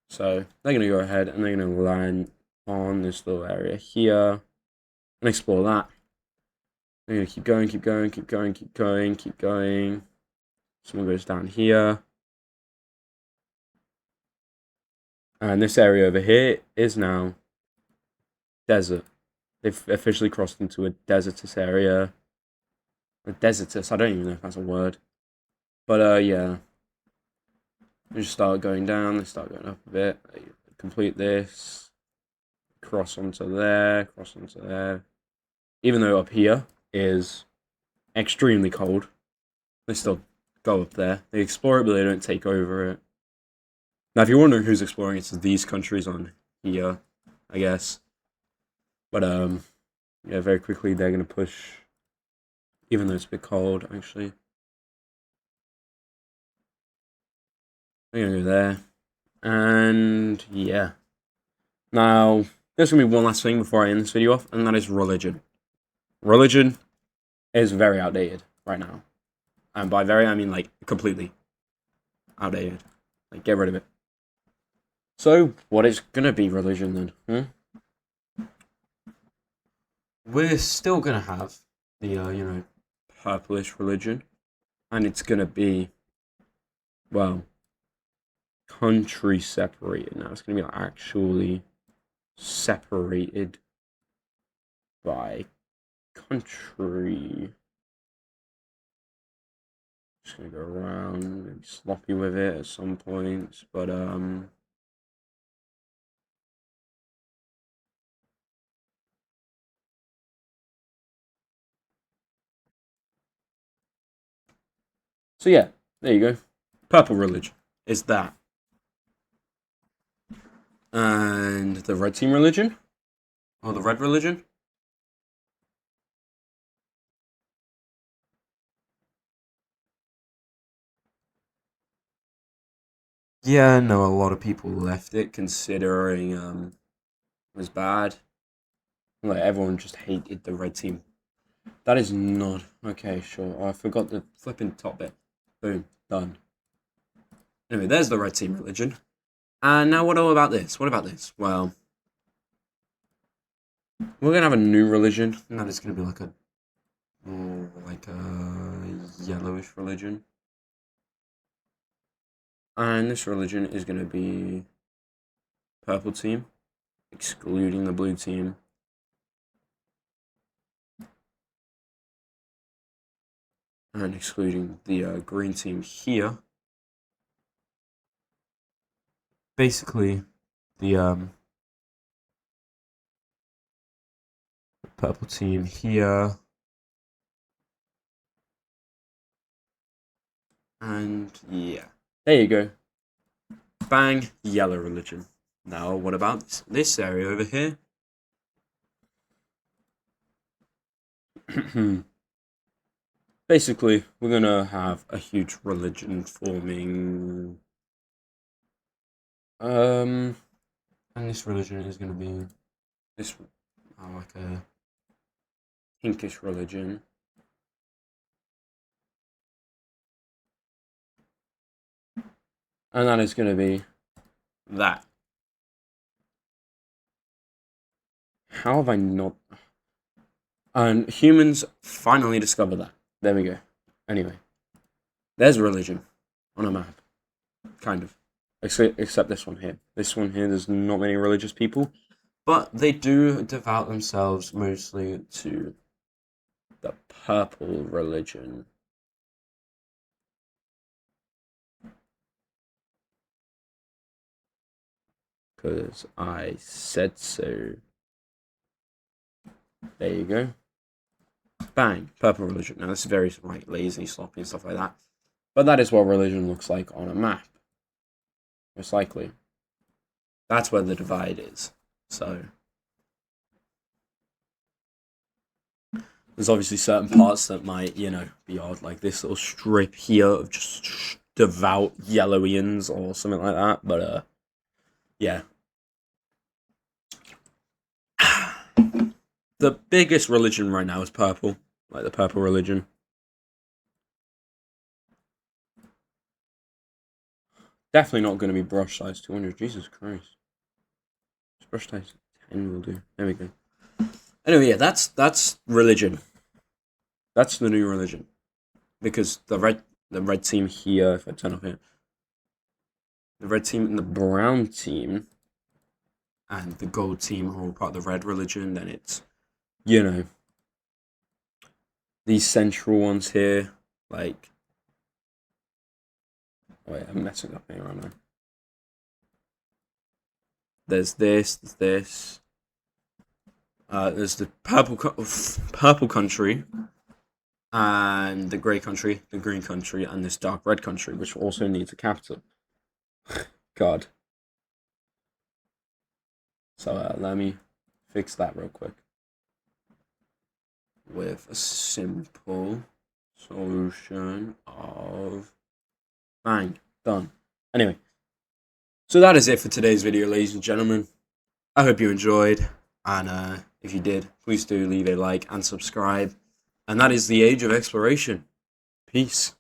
So they're going to go ahead and they're going to land on this little area here and explore that. They're going to keep going, keep going, keep going, keep going, keep going. Someone goes down here. And this area over here is now desert. They've officially crossed into a desertous area. A desertous, I don't even know if that's a word. But, yeah. They just start going down, they start going up a bit. They complete this. Cross onto there, cross onto there. Even though up here is extremely cold. They still go up there. They explore it, but they don't take over it. Now, if you're wondering who's exploring, it's these countries on here, I guess. But yeah, very quickly they're gonna push, even though it's a bit cold. Actually, they're gonna go there, and yeah. Now, there's gonna be one last thing before I end this video off, and that is religion. Religion is very outdated right now, and by very I mean like completely outdated. Like, get rid of it. So, what is gonna be religion then? We're still gonna have the purplish religion, and it's gonna be, well, country separated. Now it's gonna be like actually separated by country. Just gonna go around, maybe sloppy with it at some points, but so yeah, there you go. Purple religion is that. And the red team religion? Or the red religion? Yeah, no, a lot of people left it considering it was bad. Like, everyone just hated the red team. That is not okay, sure. Oh, I forgot the flipping top bit. Boom, done. Anyway, there's the red team religion. And now what about this? What about this? Well, we're gonna have a new religion, and that is gonna be like a yellowish religion. And this religion is gonna be purple team, excluding the blue team. And excluding the green team here. Basically, the purple team here. And yeah, there you go. Bang, yellow religion. Now, what about this area over here? Basically, we're gonna have a huge religion forming. And this religion is gonna be this, like a pinkish religion. And that is gonna be that. How have I not? And humans finally discovered that. There we go. Anyway, there's religion on a map. Kind of. Except this one here. This one here, there's not many religious people. But they do devout themselves mostly to the purple religion. Because I said so. There you go. Bang. Purple religion. Now, this is very like lazy, sloppy, and stuff like that. But that is what religion looks like on a map. Most likely. That's where the divide is. So, there's obviously certain parts that might, be odd, like this little strip here of just devout Yellowians or something like that. But, yeah. The biggest religion right now is purple. Like the purple religion. Definitely not going to be brush size 200. Jesus Christ. Just brush size 10 will do. There we go. Anyway, yeah, that's religion. That's the new religion. Because the red team here, if I turn off here, the red team and the brown team and the gold team are all part of the red religion, then it's, these central ones here, like, wait, I'm messing up here, aren't I? There's this, there's the purple country, and the grey country, the green country, and this dark red country, which also needs a capital. God. So let me fix that real quick with a simple solution of bang, done. Anyway, so that is it for today's video, ladies and gentlemen. I hope you enjoyed, and if you did, please do leave a like and subscribe. And that is the Age of Exploration. Peace.